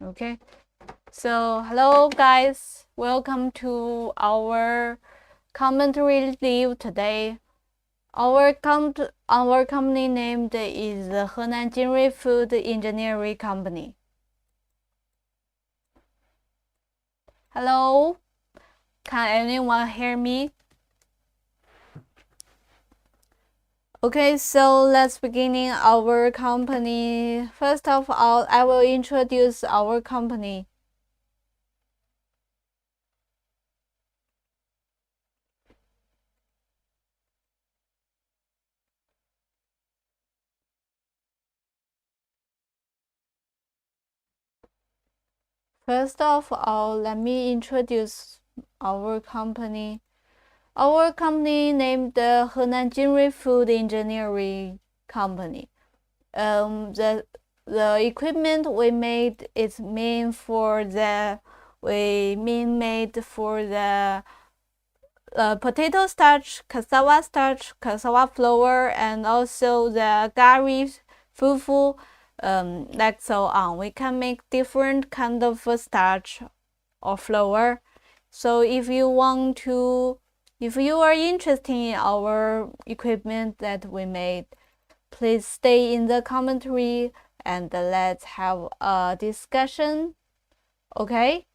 Okay, so hello guys, welcome to our commentary review today. Our company named is the Henan Jinrui Food Engineering Company. Hello, can anyone hear me? Okay, so let's begin our company. First of all, I will introduce our company. First of all, let me introduce our company. Our company named the Henan Jinrui Food Engineering Company. The equipment we made is made for the potato starch, cassava flour, and also the gari, fufu, like so on. We can make different kind of starch or flour. So if you are interested in our equipment that we made, please stay in the commentary and let's have a discussion. Okay?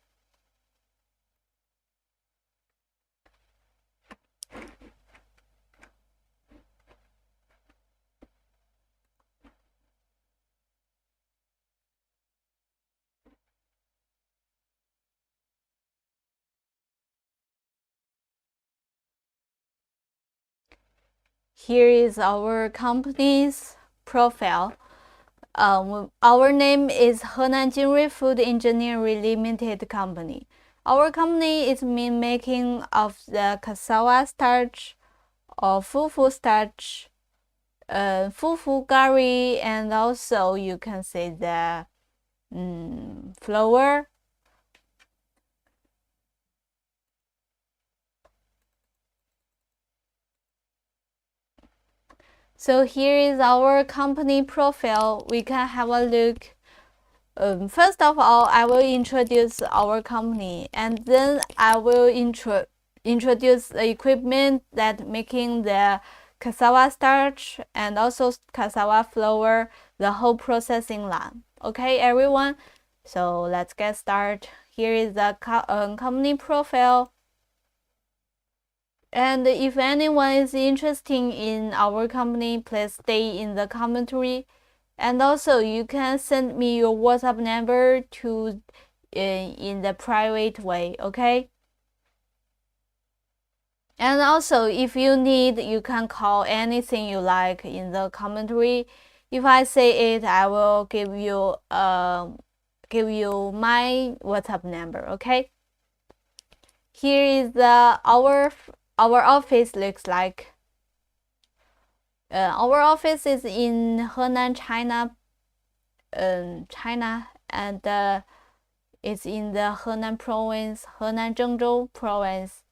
Here is our company's profile. Our name is Henan Jinrui Food Engineering Limited Company. Our company is making of the cassava starch or fufu starch, fufu gari, and also you can say the flour. So here is our company profile. We can have a look. First of all, I will introduce our company, and then I will introduce the equipment that making the cassava starch and also cassava flour, the whole processing line. Okay, everyone. So let's get started. Here is the company profile. And if anyone is interested in our company, please stay in the commentary. And also, you can send me your WhatsApp number to in the private way, okay? And also, if you need, you can call anything you like in the commentary. If I say it, I will give you my WhatsApp number, okay? Here is the our office looks like. Our office is in Henan, China. China, and it's in the Henan province, Henan Zhengzhou province.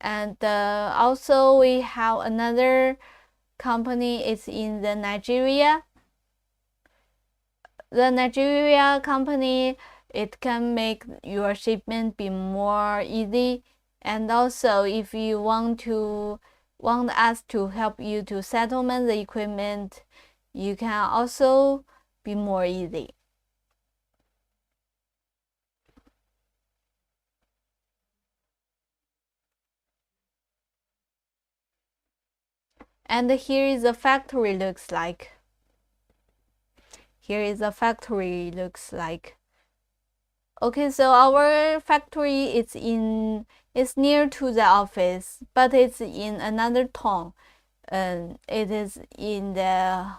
And also we have another company. It's in the Nigeria. The Nigeria company, it can make your shipment be more easy. And also, if you want us to help you to settlement the equipment, you can also be more easy. And here is the factory looks like. Here is the factory looks like. Okay, so our factory is near to the office, but it's in another town. It is in the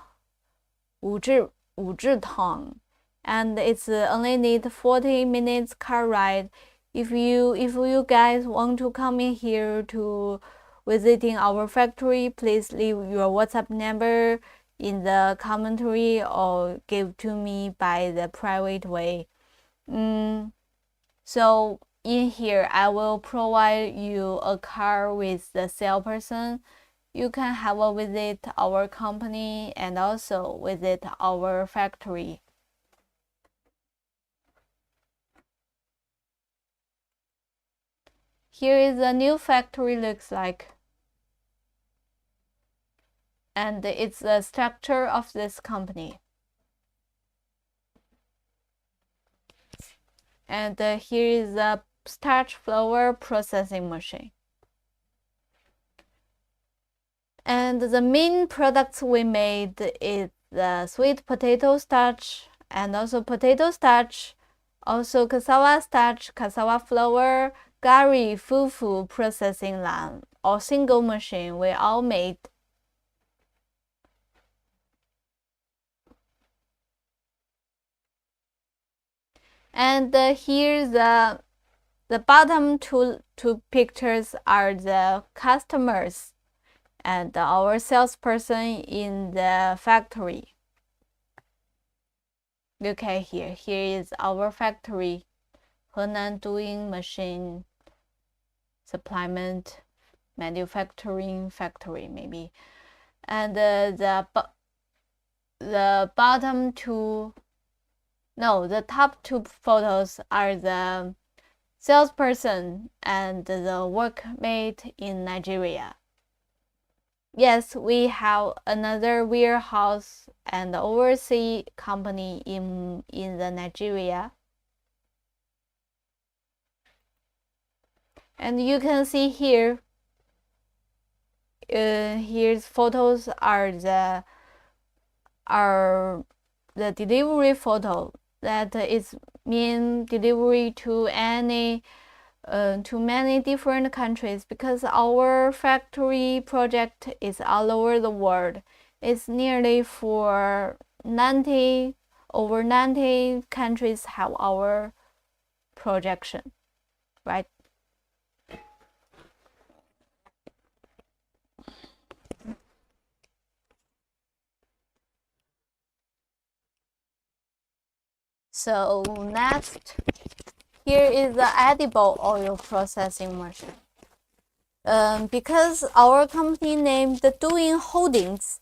Wuzhi town, and it's only need 40 minutes car ride. If you guys want to come in here to visiting our factory, please leave your WhatsApp number in the commentary or give to me by the private way. So in here, I will provide you a car with the salesperson. You can have a visit our company and also visit our factory. Here is a new factory looks like. And it's the structure of this company. And here is the starch flour processing machine. And the main products we made is the sweet potato starch and also potato starch, also cassava starch, cassava flour, gari, fufu processing line, or single machine we all made. And here the bottom two pictures are the customers and our salesperson in the factory. Look at here. Here is our factory, Henan doing machine supplement manufacturing factory maybe. And the bottom two, no, the top two photos are the salesperson and the workmate in Nigeria. Yes, we have another warehouse and overseas company in the Nigeria. And you can see here, here's photos are the delivery photo. That is mean delivery to any to many different countries, because our factory project is all over the world. It's nearly for over 90 countries have our projection, right? So next, here is the edible oil processing machine. Because our company named the Doing Holdings,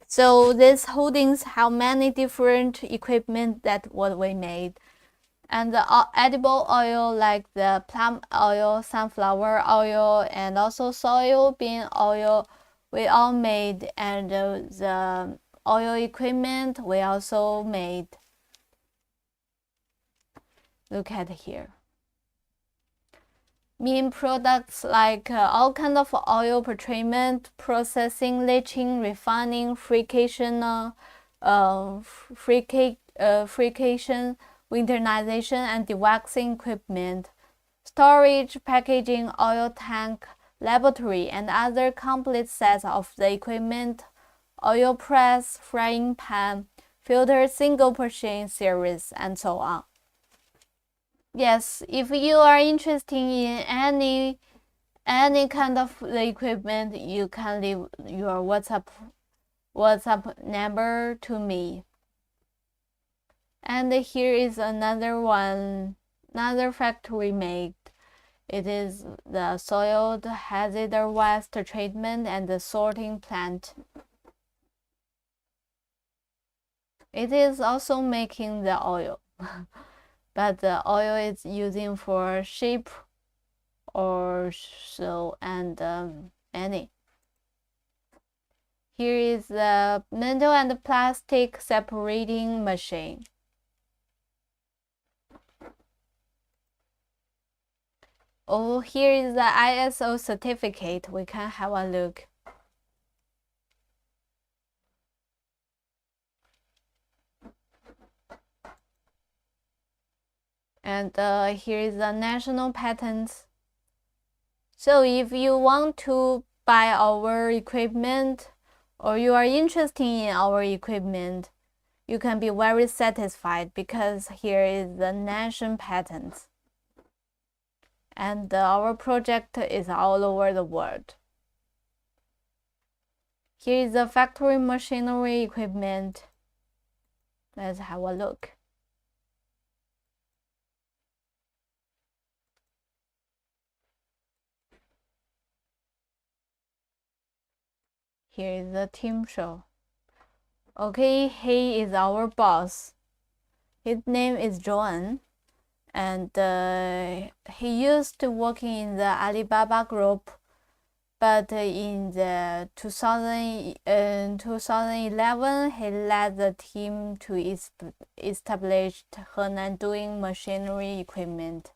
so these holdings have many different equipment that what we made. And the edible oil like the palm oil, sunflower oil, and also soybean oil, we all made. And the oil equipment we also made. Look at here. Main products like all kind of oil treatment, processing, leaching, refining, frication, winterization, and dewaxing equipment, storage, packaging, oil tank, laboratory, and other complete sets of the equipment, oil press, frying pan, filter, single machine series, and so on. Yes, if you are interested in any kind of the equipment, you can leave your WhatsApp number to me. And here is another one, another factory made. It is the soil hazardous waste treatment and the sorting plant. It is also making the oil. But the oil is using for sheep or so and any. Here is the metal and plastic separating machine. Oh, here is the ISO certificate. We can have a look. And here is the national patents. So if you want to buy our equipment or you are interested in our equipment, you can be very satisfied because here is the national patents. And our project is all over the world. Here is the factory machinery equipment. Let's have a look. Here is the team show. Okay, he is our boss. His name is John. and he used to working in the Alibaba group, but in the 2011 he led the team to establish Henan doing machinery equipment.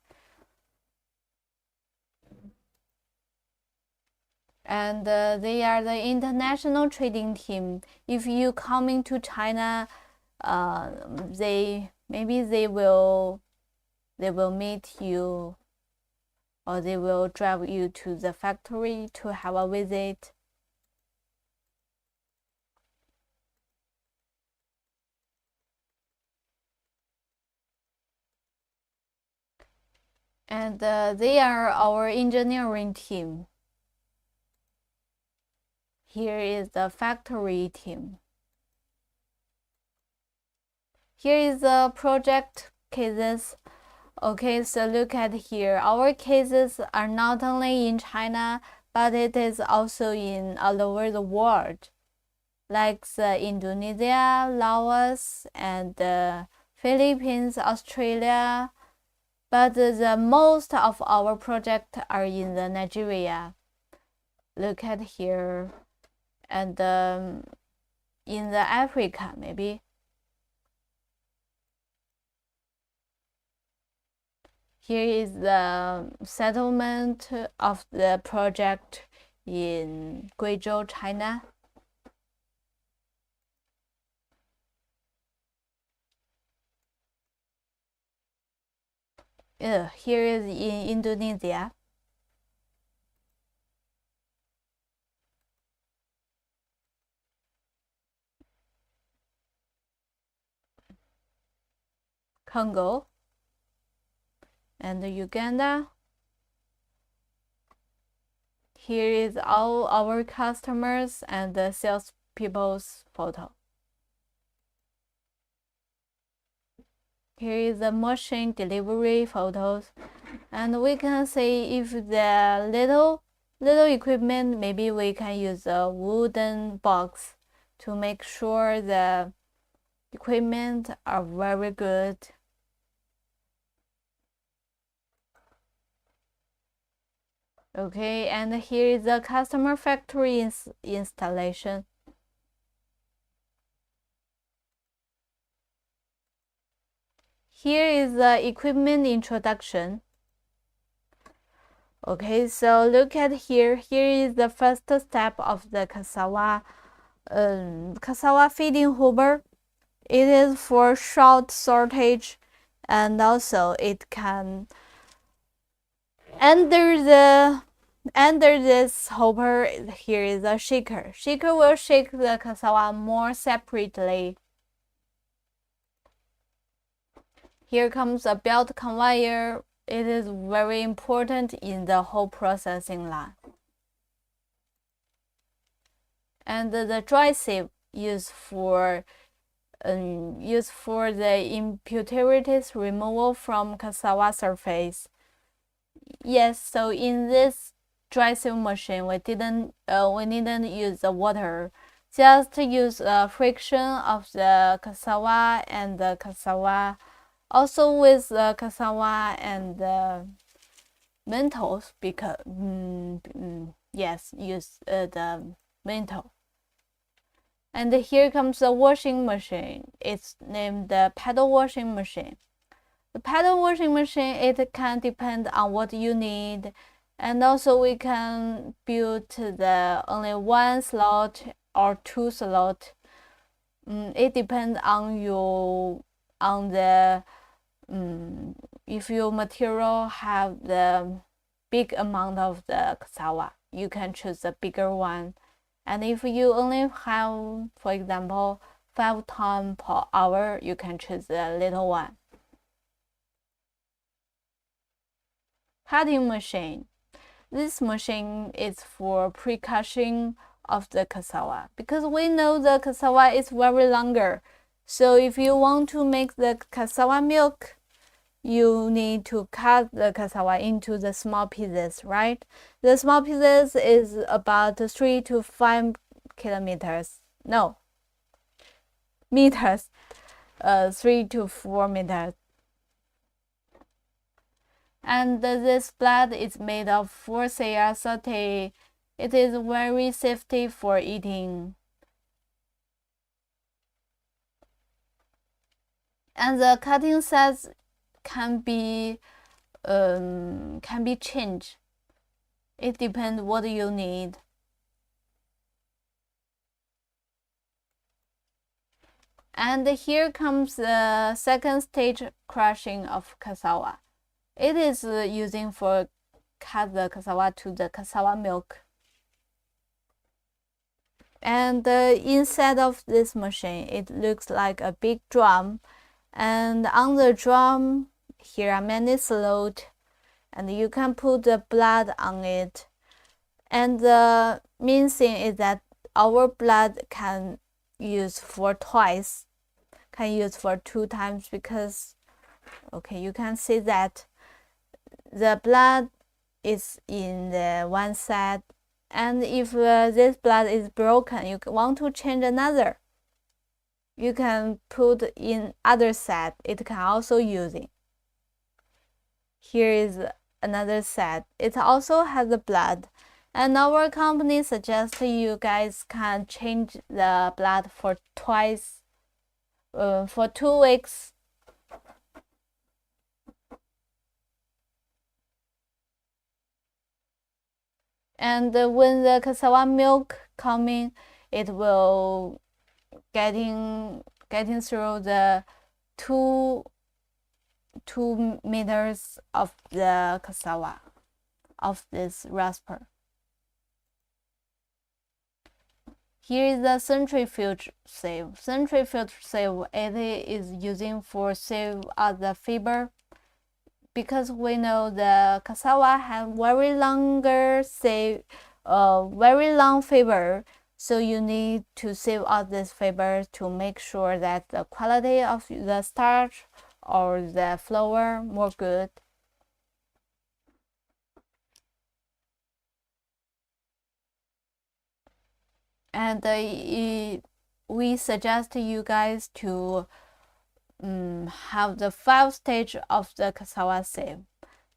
And they are the international trading team. If you coming to China, they will meet you, or they will drive you to the factory to have a visit. And they are our engineering team. Here is the factory team. Here is the project cases. Okay, so look at here. Our cases are not only in China, but it is also in all over the world, like Indonesia, Laos, and Philippines, Australia. But the most of our projects are in the Nigeria. Look at here, and in the Africa maybe. Here is the settlement of the project in Guizhou, China. Here is in Indonesia. Congo and Uganda. Here is all our customers and the salespeople's photo. Here is the machine delivery photos, and we can see if the little equipment, maybe we can use a wooden box to make sure the equipment are very good. Okay, and here is the customer factory installation. Here is the equipment introduction. Okay, so look at here. Here is the first step of the Cassava feeding hoover. It is for short sortage, and also it can under this hopper. Here is a shaker. Shaker will shake the cassava more separately. Here comes a belt conveyor. It is very important in the whole processing line. And the dry sieve used for the impurities removal from cassava surface. Yes, so in this dry sieve machine, we didn't use the water. Just use friction of the cassava and the cassava. Also with the cassava and the menthols, because yes, use the menthol. And here comes the washing machine. It's named the paddle washing machine. The paddle washing machine, it can depend on what you need, and also we can build the only one slot or two slot. It depends on the if your material have the big amount of the cassava, you can choose the bigger one. And if you only have, for example, 5 tons per hour, you can choose the little one. Cutting machine. This machine is for pre-crushing of the cassava, because we know the cassava is very longer. So if you want to make the cassava milk, you need to cut the cassava into the small pieces, right? The small pieces is about 3 to 5 kilometers. No, meters. 3 to 4 meters. And this blood is made of 4-say acetate. It is very safety for eating. And the cutting size can be changed. It depends what you need. And here comes the second stage crushing of cassava. It is using for cut the cassava to the cassava milk. And inside of this machine, it looks like a big drum. And on the drum, here are many slots, and you can put the blood on it. And the main thing is that our blood can use for twice, can use for 2 times, because you can see that the blood is in the one side, and if this blood is broken, you want to change another, you can put in other side. It can also use it. Here is another set. It also has the blood, and our company suggests you guys can change the blood for twice, for 2 weeks. And when the cassava milk coming, it will getting through the 2 meters of the cassava of this rasper. Here is the centrifuge sieve. Centrifuge sieve, it is using for sieve out the fiber, because we know the cassava have very longer very long fiber, so you need to sieve out this fiber to make sure that the quality of the starch or the flour more good. And we suggest you guys to have the 5 stage of the cassava sieve.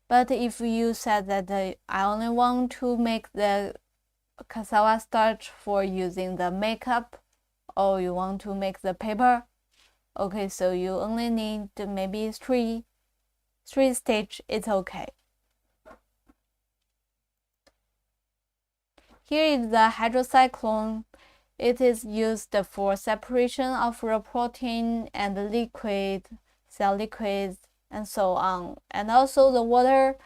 But if you said that I only want to make the cassava starch for using the makeup, or you want to make the paper, okay, so you only need maybe 3 stage, it's okay. Here is the hydrocyclone. It is used for separation of raw protein and liquid, cell liquids, and so on. And also the water,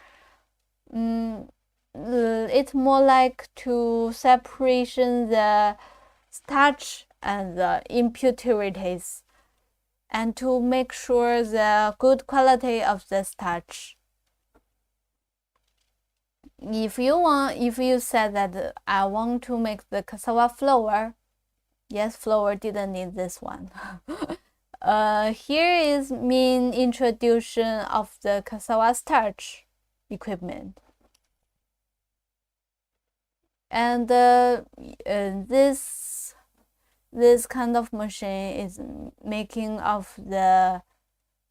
it's more like to separation the starch and the impurities, and to make sure the good quality of the starch. If you said that I want to make the cassava flour, yes, flour didn't need this one. Here is main introduction of the cassava starch equipment. And this kind of machine is making of the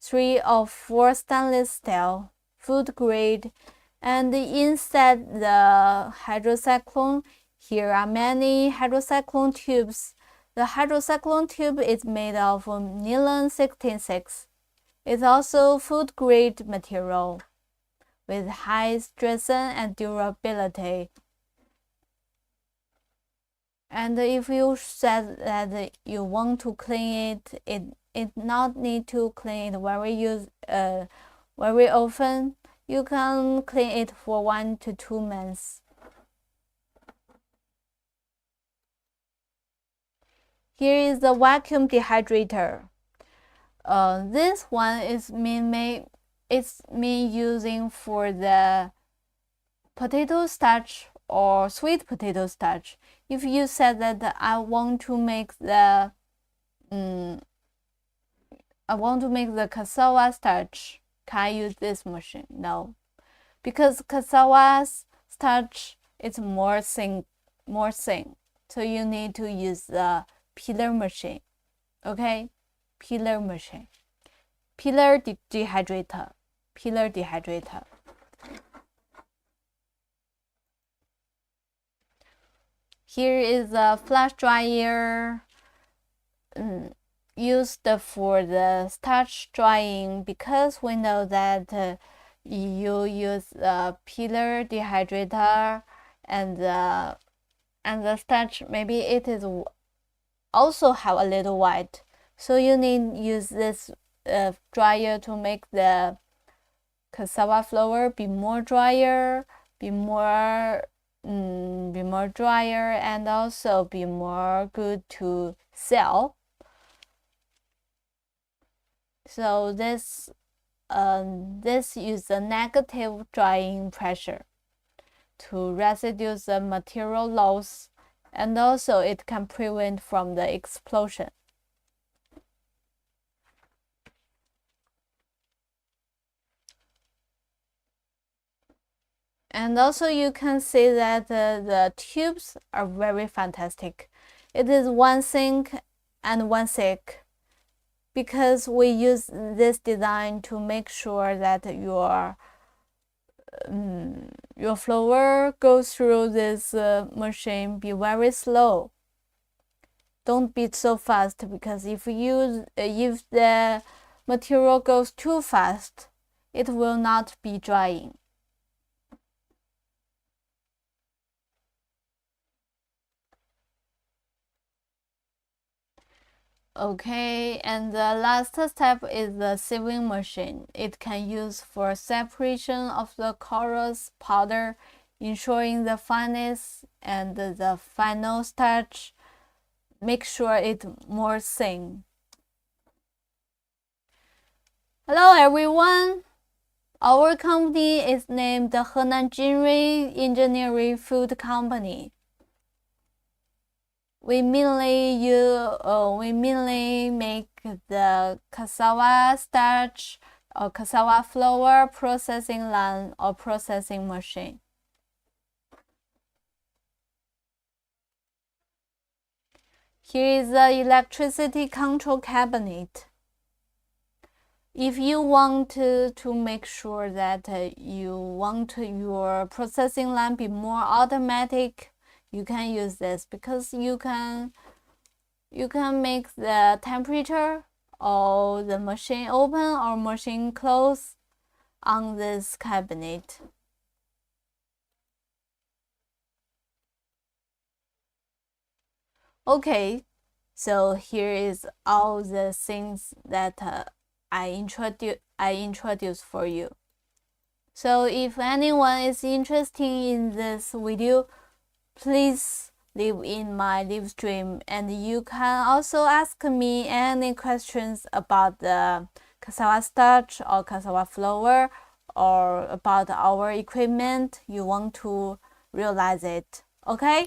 3 or 4 stainless steel, food grade. And inside the hydrocyclone, here are many hydrocyclone tubes. The hydrocyclone tube is made of nylon 66. It's also food grade material with high strength and durability. And if you said that you want to clean it, it not need to clean it very often. You can clean it for 1 to 2 months. Here is the vacuum dehydrator. This one is mean using for the potato starch or sweet potato starch. If you said that I want to make the cassava starch, can I use this machine? No, because cassava starch is more thin, so you need to use the peeler machine. Okay, peeler machine, peeler dehydrator. Here is a flash dryer used for the starch drying, because we know that you use a peeler, dehydrator, and the starch, maybe it is also have a little white, so you need use this dryer to make the cassava flour be more drier, be more drier, and also be more good to sell. So this use a negative drying pressure to reduce the material loss, and also it can prevent from the explosion. And also you can see that the tubes are very fantastic. It is one thin and one thick, because we use this design to make sure that your flour goes through this machine be very slow. Don't beat so fast, because if the material goes too fast, it will not be drying. Okay, and the last step is the sieving machine. It can use for separation of the coarse powder, ensuring the fineness, and the final starch make sure it more thin. Hello everyone! Our company is named the Henan Jinrui Engineering Food Company. We mainly make the cassava starch or cassava flour processing line or processing machine. Here is the electricity control cabinet. If you want to make sure that you want your processing line be more automatic, you can use this, because you can make the temperature or the machine open or machine close on this cabinet. Okay, so here is all the things that I introduced for you. So if anyone is interested in this video, please leave in my live stream, and you can also ask me any questions about the cassava starch or cassava flour, or about our equipment you want to realize it. Okay,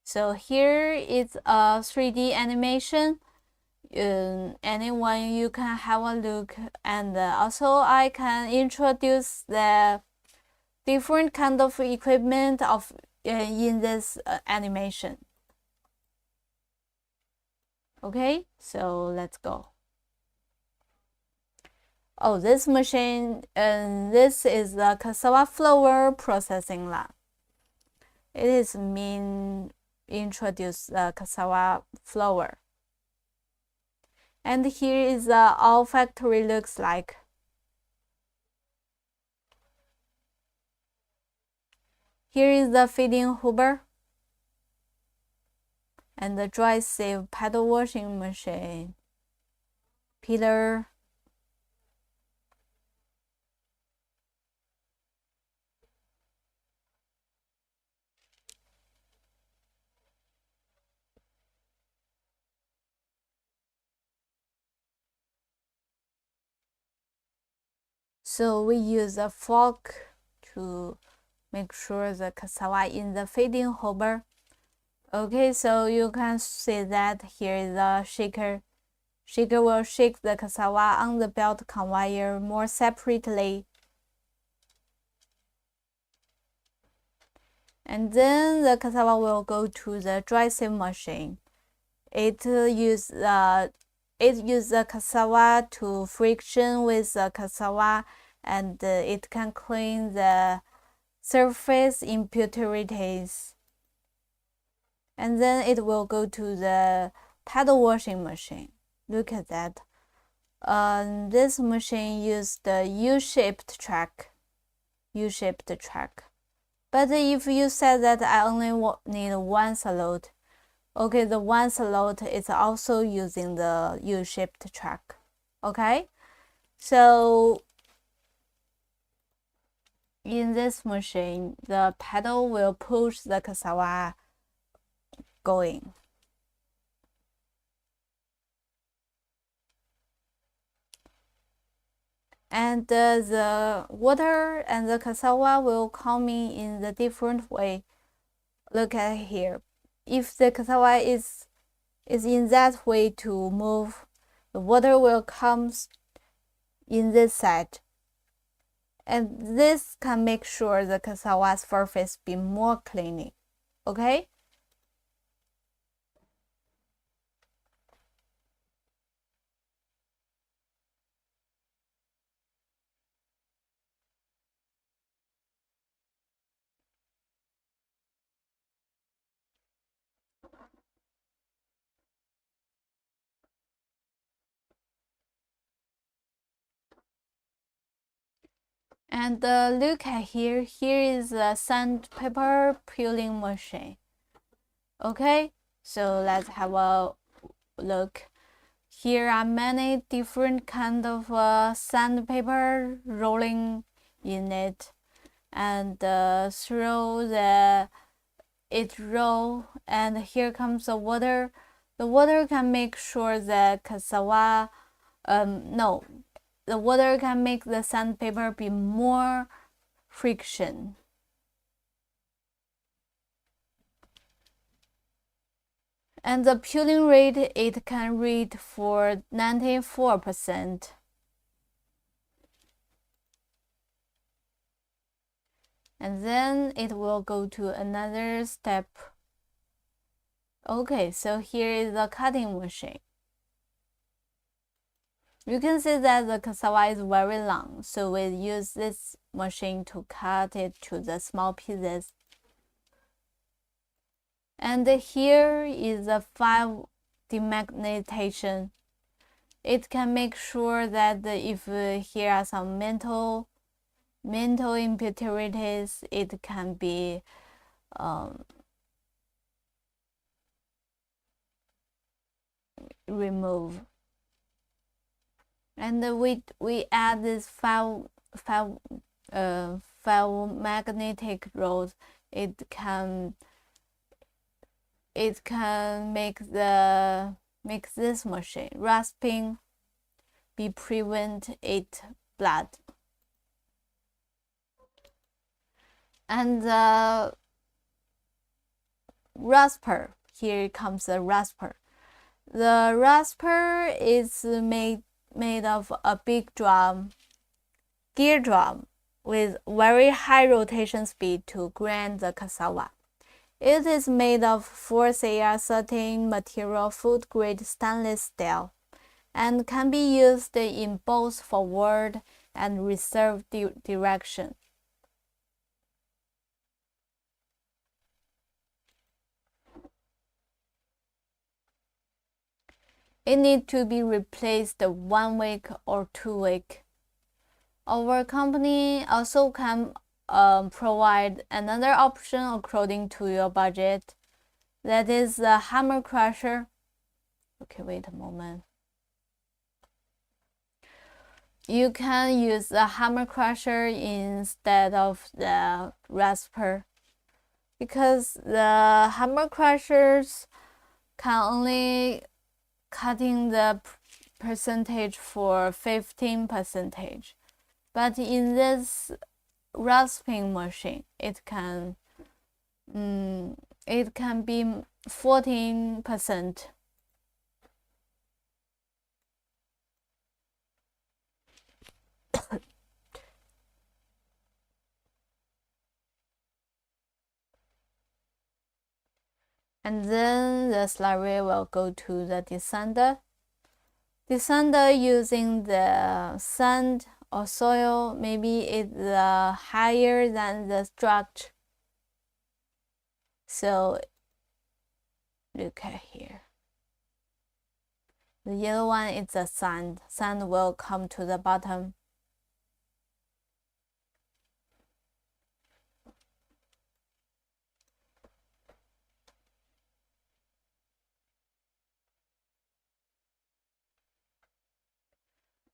so here is a 3D animation. Anyone you can have a look, and also I can introduce the different kind of equipment in this animation. Okay, so let's go. Oh, this machine, this is the cassava flour processing line. It is mean introduce the cassava flour. And here is our factory looks like. Here is the feeding hoover and the dry sieve paddle washing machine, peeler, so we use a fork to make sure the cassava in the feeding hopper. Okay, so you can see that here is a shaker. Shaker will shake the cassava on the belt conveyor more separately. And then the cassava will go to the dry sieve machine. It uses the cassava to friction with the cassava, and it can clean the surface impurities. And then it will go to the paddle washing machine. Look at that. This machine used the U-shaped track. But if you said that I only need one salute, okay, the one salute is also using the U-shaped track. Okay, so in this machine, the pedal will push the cassava going. And the water and the cassava will come in the different way. Look at here. If the cassava is in that way to move, the water will come in this side. And this can make sure the cassava's surface be more cleaning. Okay? And look at here. Here is a sandpaper peeling machine. Okay, so let's have a look. Here are many different kind of sandpaper rolling in it, and through it roll, and here comes the water. The water can make sure the cassava, the water can make the sandpaper be more friction. And the peeling rate, it can read for 94%. And then it will go to another step. Okay, so here is the cutting machine. You can see that the cassava is very long, so we use this machine to cut it to the small pieces. And here is the 5 demagnetization. It can make sure that if here are some mental impurities, it can be removed. And we add this 5 magnetic rods. It can make this machine rasping be prevent it blood. And the rasper, here comes the rasper. The rasper is made of a big gear drum with very high rotation speed to grind the cassava. It is made of 4CR13 material, food grade stainless steel, and can be used in both forward and reserve direction. It needs to be replaced 1 week or 2 weeks. Our company also can provide another option according to your budget. That is the hammer crusher. Okay, wait a moment. You can use the hammer crusher instead of the rasper, because the hammer crushers can only cutting the percentage for 15%. But in this rasping machine, it can be 14%. And then the slurry will go to the descender. Descender using the sand or soil, maybe it's higher than the strach. So look at here. The yellow one is the sand. Sand will come to the bottom.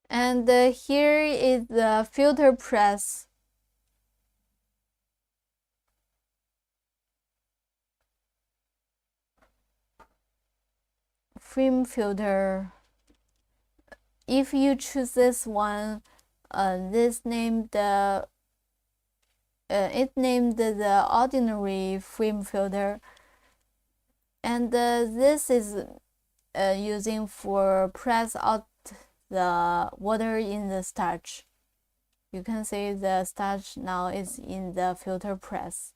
And here is the filter press. Film filter. If you choose this one, it's named the ordinary film filter, and this is using for press out the water in the starch. You can see the starch now is in the filter press.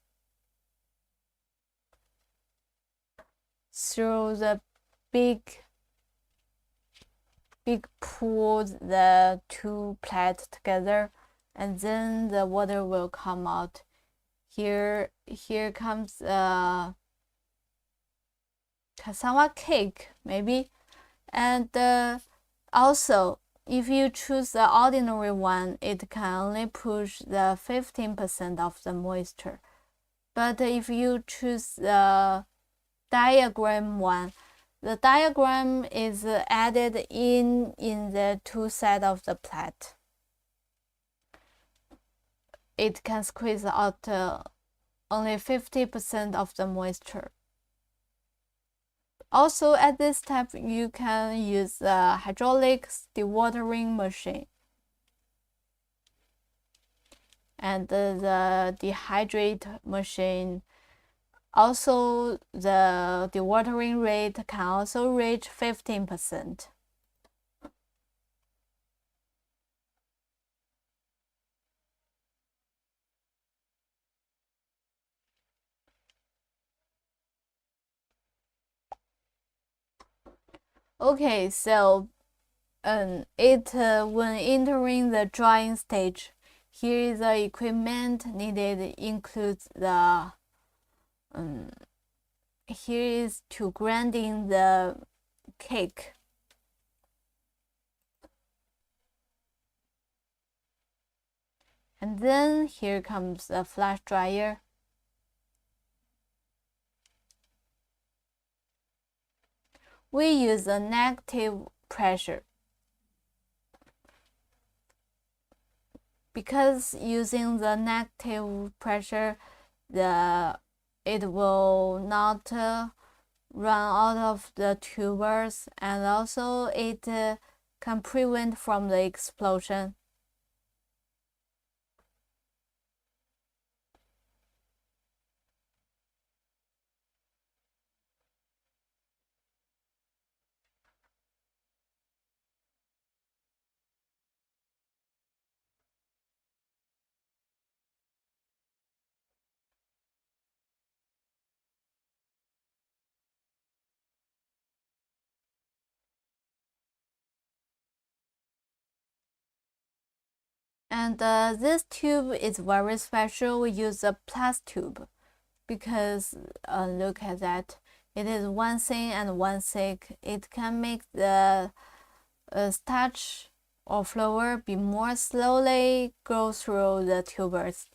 Through the big pull the two plates together, and then the water will come out. Here comes cassava cake maybe, and also if you choose the ordinary one, it can only push the 15% of the moisture. But if you choose the diagram one, the diagram is added in the two sides of the plate. It can squeeze out only 50% of the moisture. Also, at this step, you can use the hydraulic dewatering machine and the dehydrate machine. Also, the dewatering rate can also reach 15%. Okay, so when entering the drying stage, here is the equipment needed includes the here is to grinding the cake. And then here comes the flash dryer. We use a negative pressure because using the negative pressure, it will not run out of the tubers, and also it can prevent from the explosion. And this tube is very special. We use a plus tube because look at that. It is one thin and one thick. It can make the starch or flour be more slowly go through the tubers.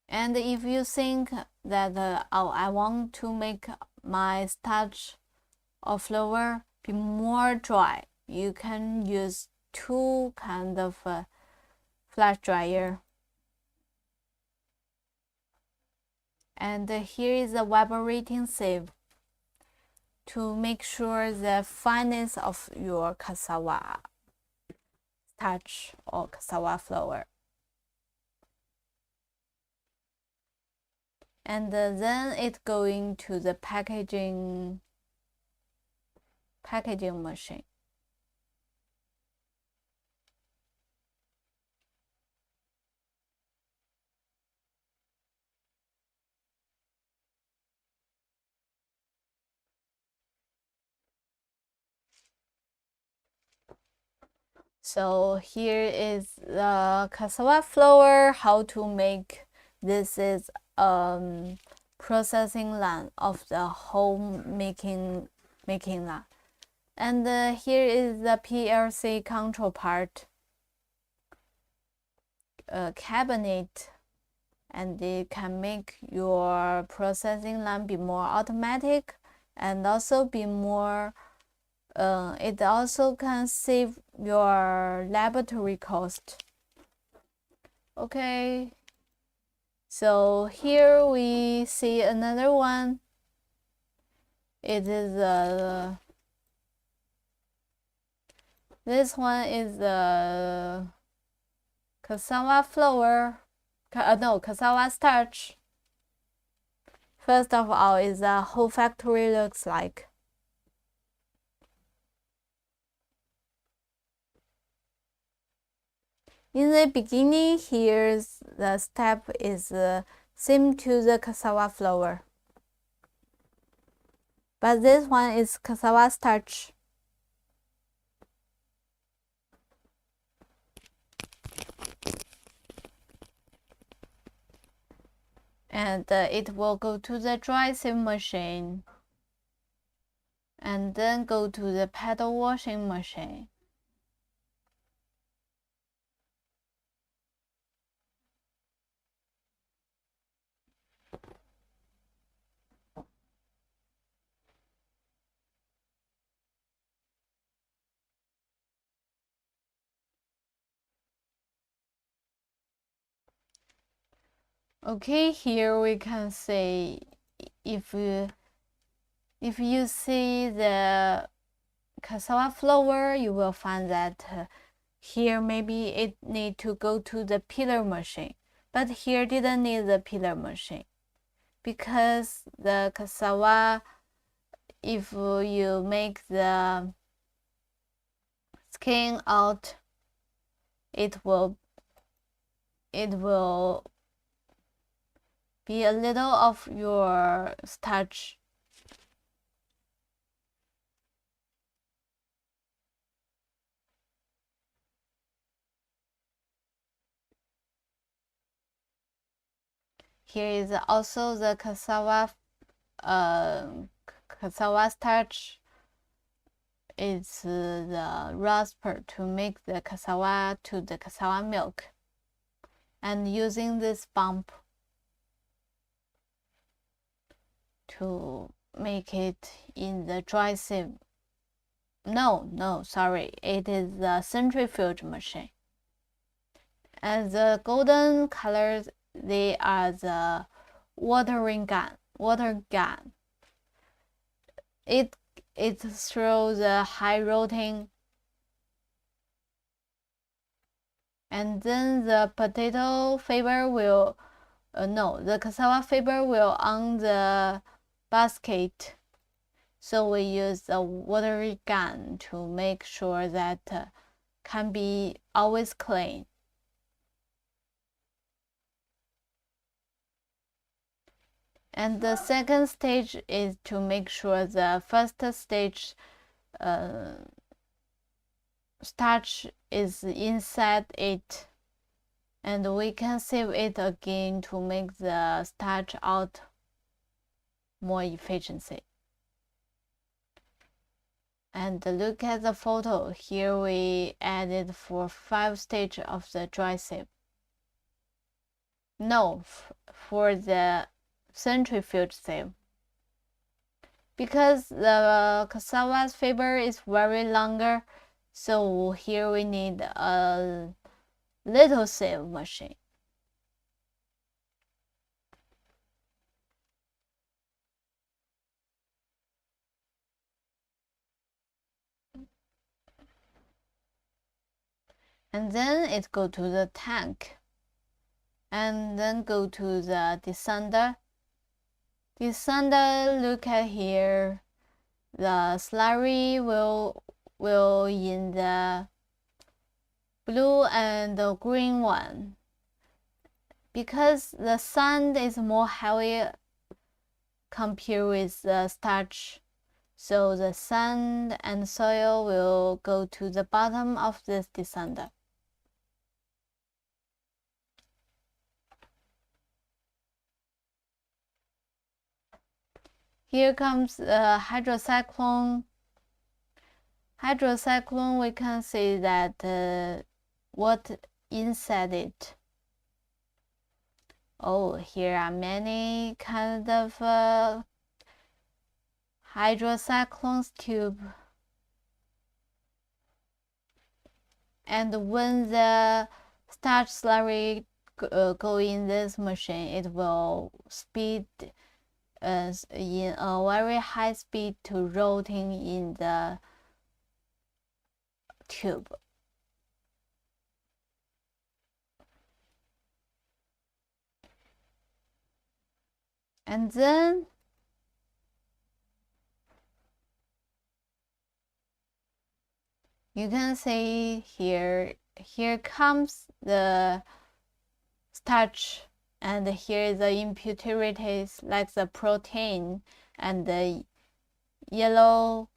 And if you think that I want to make my starch or flour be more dry, you can use two kind of flash dryer. And here is a vibrating sieve to make sure the fineness of your cassava starch or cassava flour. And then it going to the packaging machine. So here is the cassava flour, how to make. This is processing line of the whole making line. And here is the PLC control part, cabinet, and it can make your processing line be more automatic and also be more it also can save your laboratory cost. Okay, so here we see another one. It is this one is the cassava flour, cassava starch. First of all, is the whole factory looks like. In the beginning, here's the step is same to the cassava flour, but this one is cassava starch. And it will go to the dry sieve machine, and then go to the paddle washing machine. Okay, here we can say if you see the cassava flour, you will find that here maybe it need to go to the peeler machine, but here didn't need the peeler machine because the cassava, if you make the skin out, it will be a little of your starch. Here is also the cassava starch. It's the rasper to make the cassava to the cassava milk, and using this pump to make it in the dry sieve. No, sorry, it is the centrifuge machine. And the golden colors, they are the water gun. It throws the high rotating, and then the potato fiber will the cassava fiber will on the basket. So we use the water gun to make sure that can be always clean. And the second stage is to make sure the first stage starch is inside it, and we can sieve it again to make the starch out more efficiency. And look at the photo. Here we added for 5 stages of the dry sieve. No, for the centrifuge sieve. Because the cassava's fiber is very longer, so here we need a little sieve machine. And then it go to the tank, and then go to the descender. Look at here. The slurry will in the blue and the green one. Because the sand is more heavy compared with the starch, So the sand and soil will go to the bottom of this descender. Here comes the hydrocyclone. Hydrocyclone, we can see that what inside it. Oh, here are many kind of hydrocyclones tube. And when the starch slurry go in this machine, it will speed in a very high speed to rotating in the tube. And then you can see here comes the starch, and here is the impurities like the protein and the yellow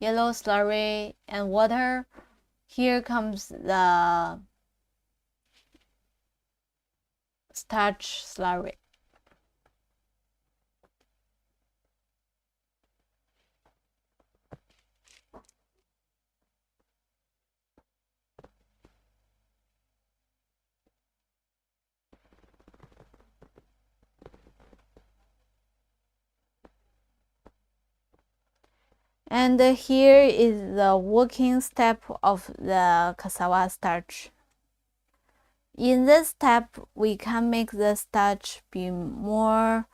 slurry and water. Here comes the starch slurry. And here is the working step of the cassava starch. In this step, we can make the starch be more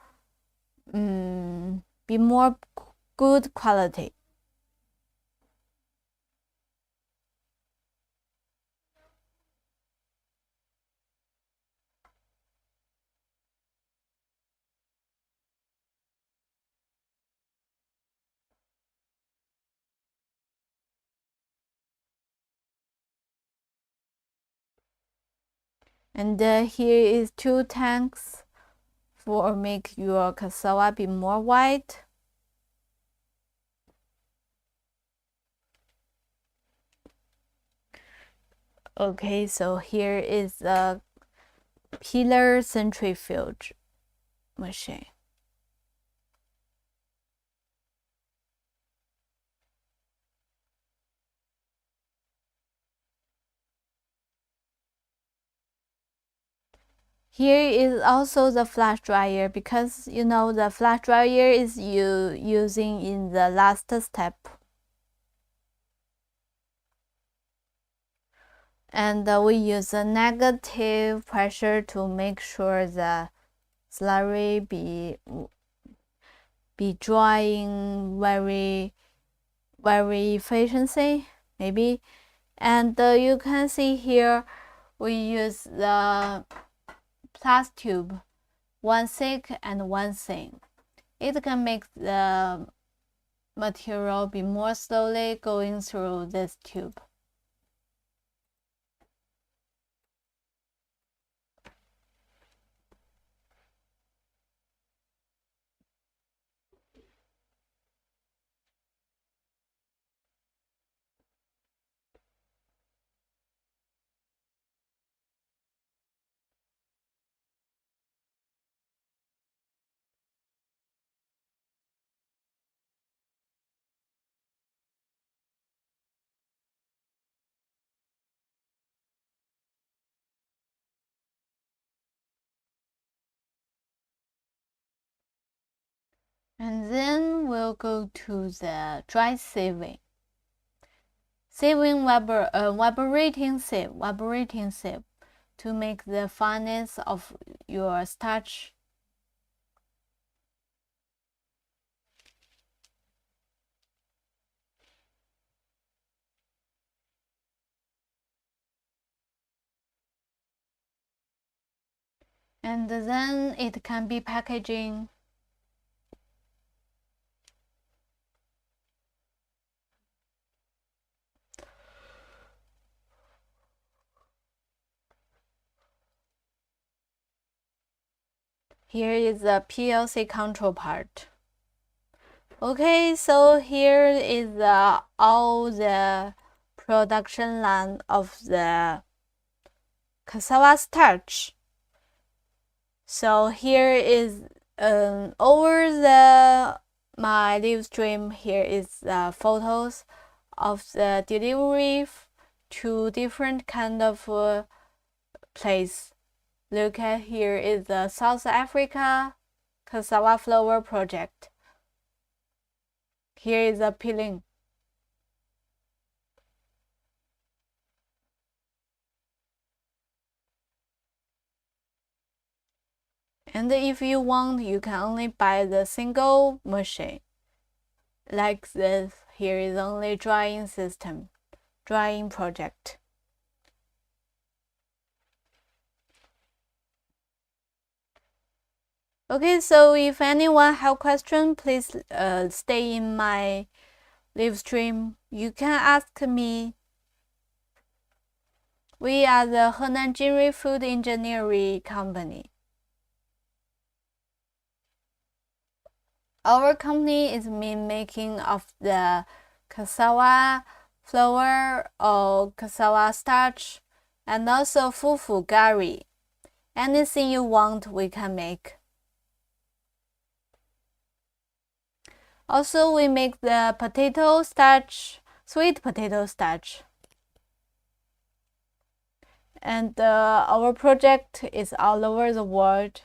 good quality. And here is 2 tanks for make your cassava be more white. Okay, so here is the pillar centrifuge machine. Here is also the flash dryer, because you know the flash dryer is using in the last step. And we use a negative pressure to make sure the slurry be drying very efficiently, maybe. And you can see here we use the plus tube, one thick and one thin. It can make the material be more slowly going through this tube. And then we'll go to the dry sieving. Sieving vibrating sieve to make the fineness of your starch. And then it can be packaging. Here is the PLC control part. Okay, so here is all the production line of the cassava starch. So here is over the my live stream. Here is the photos of the delivery to different kind of place. Look at here is the South Africa cassava flower project. Here is the peeling. And if you want, you can only buy the single machine. Like this, here is only drying system, drying project. Okay, so if anyone have question, please stay in my live stream. You can ask me. We are the Henan Jinri Food Engineering Company. Our company is making of the cassava flour or cassava starch and also fufu gari. Anything you want, we can make. Also, we make the potato starch, sweet potato starch. And our project is all over the world.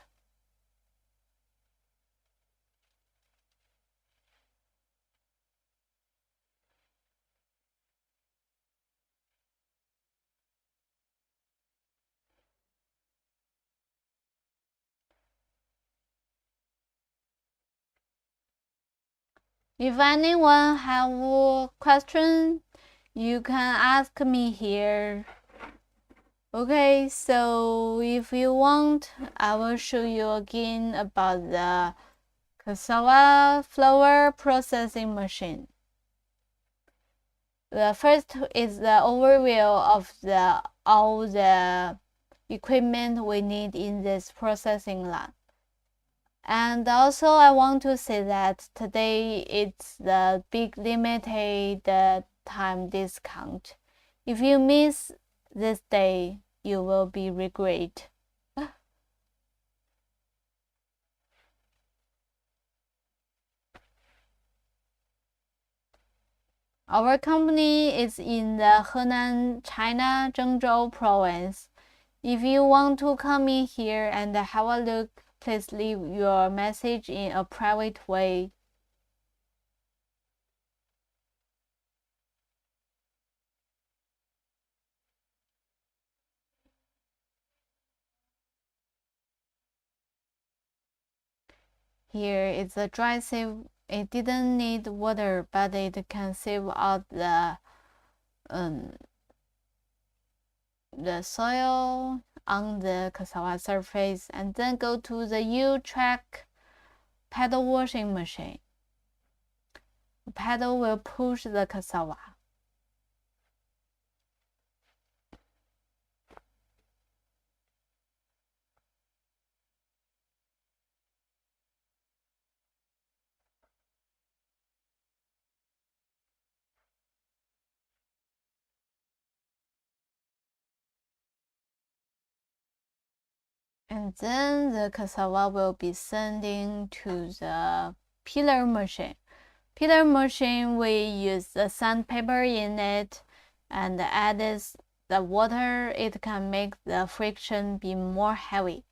If anyone have a question, you can ask me here. Okay, so if you want, I will show you again about the cassava flour processing machine. The first is the overview of all the equipment we need in this processing line. And also I want to say that today it's the big limited time discount. If you miss this day, you will be regret. Our company is in the Henan, China, Zhengzhou province. If you want to come in here and have a look, please leave your message in a private way. Here is a dry sieve. It didn't need water, but it can sieve out the soil on the cassava surface, and then go to the strach paddle washing machine. The paddle will push the cassava. And then the cassava will be sending to the peeler machine. Peeler machine, we use the sandpaper in it and add the water. It can make the friction be more heavy.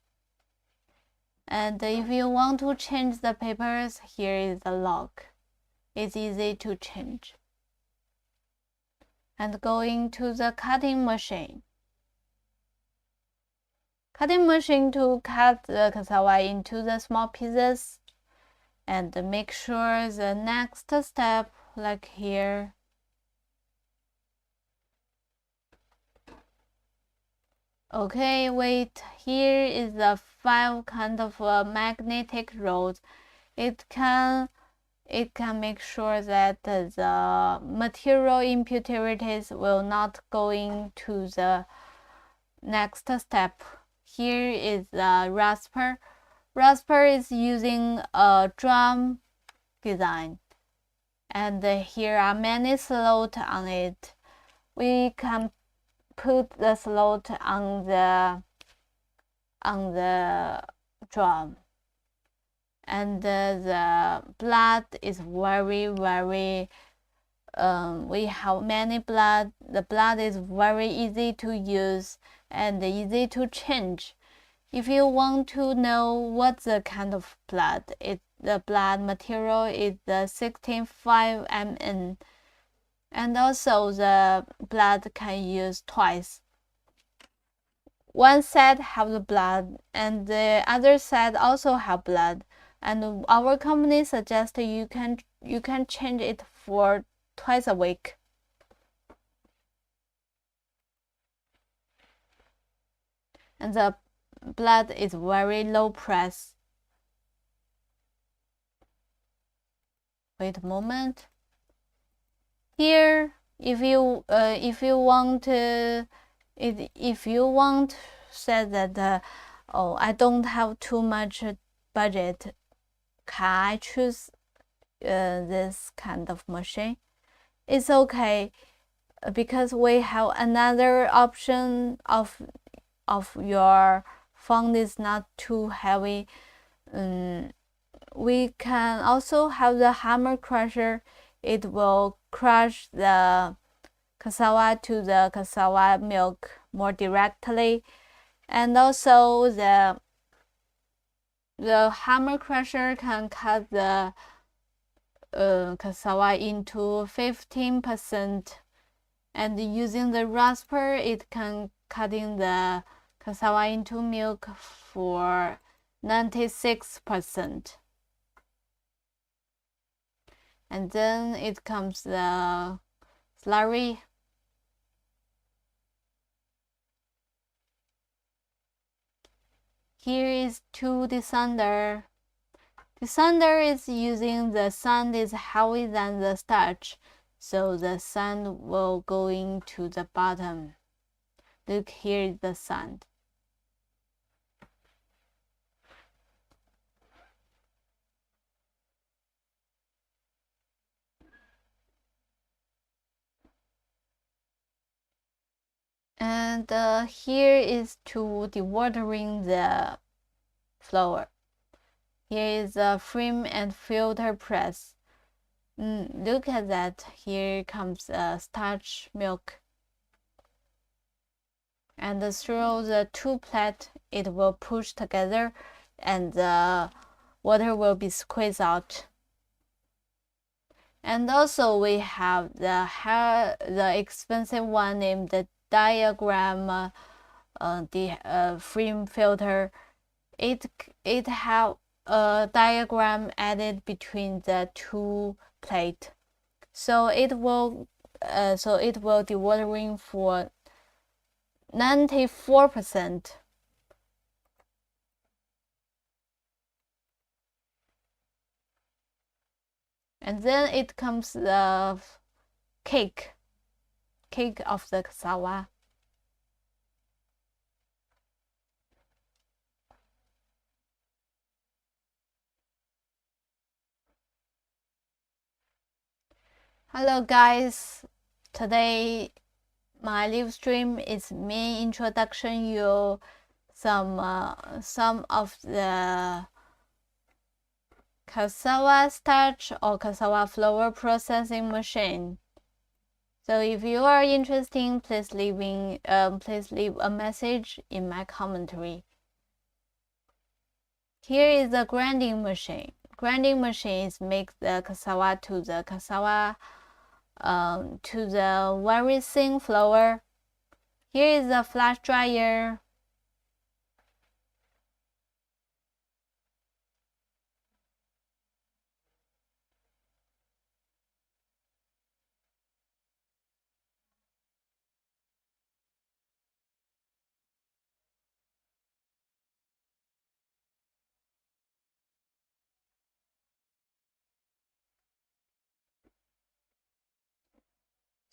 And if you want to change the papers, here is the lock. It's easy to change. And going to the cutting machine. Cutting machine to cut the cassava into the small pieces and make sure the next step, like here. Okay, wait, here is the 5 kind of magnetic rods. It can make sure that the material impurities will not go into the next step. Here is the rasper. Rasper is using a drum design. and here are many slots on it. We can put the slot on the drum, and the blood is very we have many blood. The blood is very easy to use and easy to change. If you want to know what the kind of blood, the blood material is the 65 ml, and also the blood can use twice. One side have the blood, and the other side also have blood. And our company suggests you can change it for twice a week. And the blood is very low press. Wait a moment. Here, if you want say that oh, I don't have too much budget, can I choose this kind of machine? It's okay, because we have another option of your fund is not too heavy. We can also have the hammer crusher. It will crush the cassava to the cassava milk more directly, and also the hammer crusher can cut the cassava into 15%, and using the rasper it can cutting the cassava into milk for 96%. And then it comes the slurry. Here is two desander. Desander is using the sand is heavier than the starch, so the sand will go into the bottom. Look, here is the sand. And here is to dewatering the flour. Here is a frame and filter press. Look at that. Here comes starch milk. And through the two plates, it will push together, and the water will be squeezed out. And also we have the expensive one named the diagram, the frame filter. It have a diagram added between the two plates, so it will dewatering for 94%. And then it comes the cake of the cassava. Hello guys, today my live stream is me introduction you some of the cassava starch or cassava flour processing machine. So if you are interested, please leave a message in my commentary. Here is the grinding machine. Grinding machines make the cassava to the very thin flour. Here is the flash dryer.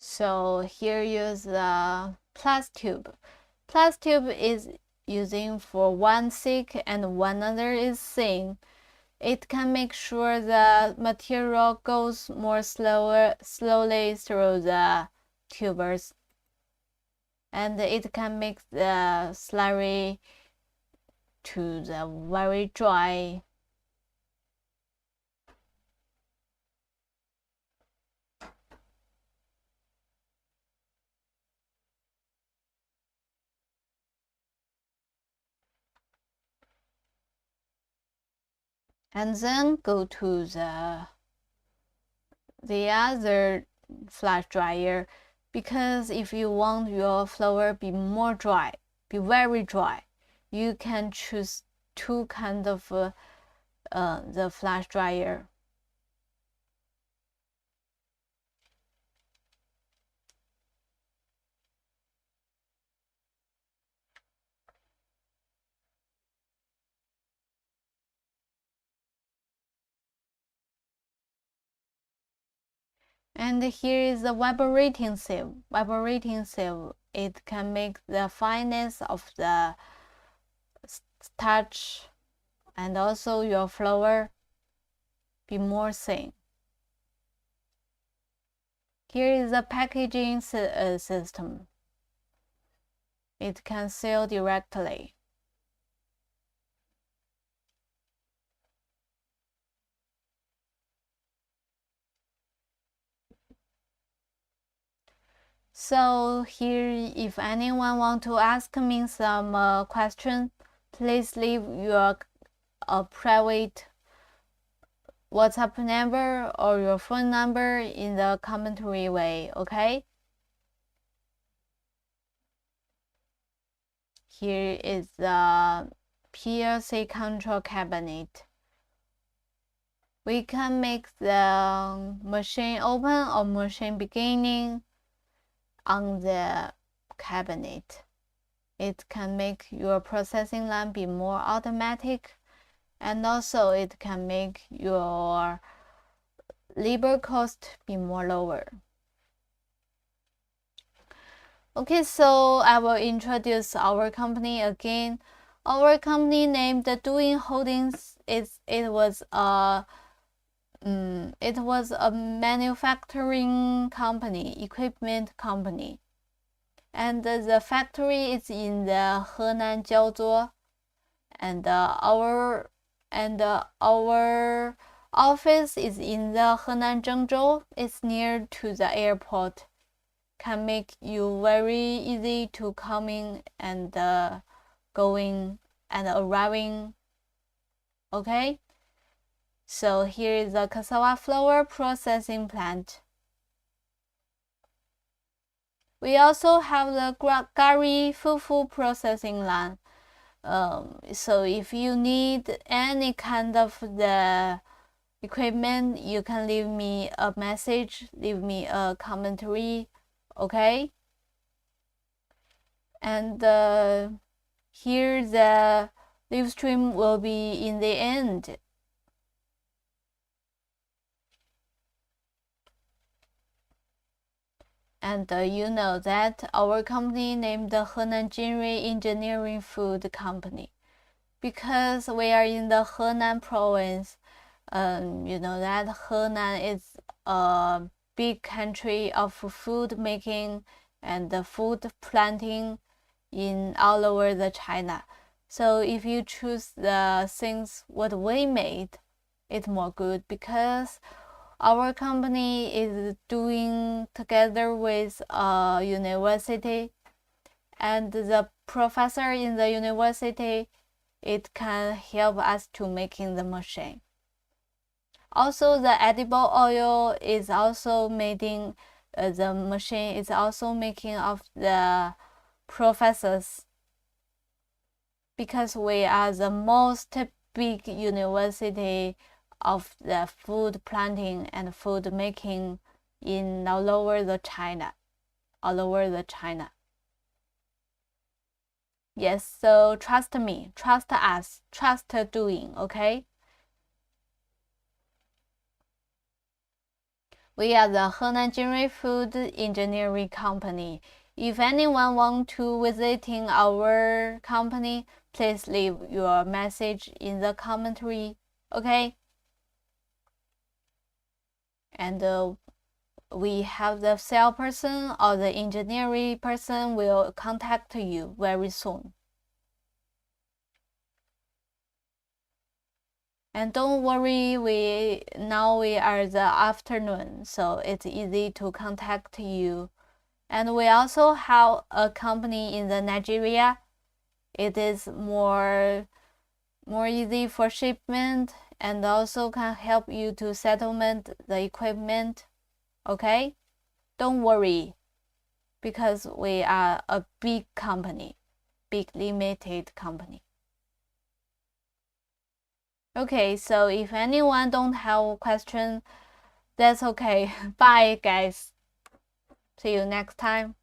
So here is the plus tube. Plus tube is using for one thick and one other is thin. It can make sure the material goes more slowly through the tubers, and it can make the slurry to the very dry. And then go to the other flash dryer, because if you want your flour be more dry, be very dry, you can choose two kind of the flash dryer. And here is the vibrating sieve. Vibrating sieve, it can make the fineness of the starch and also your flour be more thin. Here is the packaging system. It can seal directly. So here, if anyone want to ask me some question, please leave your private WhatsApp number or your phone number in the commentary way, okay? Here is the PLC control cabinet. We can make the machine open or machine beginning on the cabinet. It can make your processing line be more automatic, and also it can make your labor cost be more lower. Okay, so I will introduce our company again. Our company named Doing Holdings. It was a manufacturing company, equipment company, and the factory is in the Henan Jiaozuo, and our office is in the Henan Zhengzhou. It's near to the airport. Can make you very easy to coming and going and arriving. Okay. So here is the cassava flour processing plant. We also have the gari fufu processing line. So if you need any kind of the equipment, you can leave me a message, leave me a commentary, okay? And here the live stream will be in the end. And you know that our company named the Henan Jinrui Engineering Food Company, because we are in the Henan province. You know that Henan is a big country of food making and the food planting in all over the China. So if you choose the things what we made, it's more good, because our company is doing together with a university, and the professor in the university, it can help us to making the machine. Also, the edible oil is also making the machine is also making of the professors, because we are the most big university of the food planting and food making in all over the China. Yes, so trust me, trust us, trust doing, okay? We are the Henan Jinrui Food Engineering Company. If anyone want to visiting our company, please leave your message in the commentary. Okay, and we have the salesperson or the engineering person will contact you very soon. And don't worry, we are the afternoon, so it's easy to contact you. And we also have a company in the Nigeria. It is more easy for shipment and also can help you to settlement the equipment. Okay? Don't worry, because we are a big company, big limited company. Okay, so if anyone don't have a question, that's okay. Bye guys. See you next time.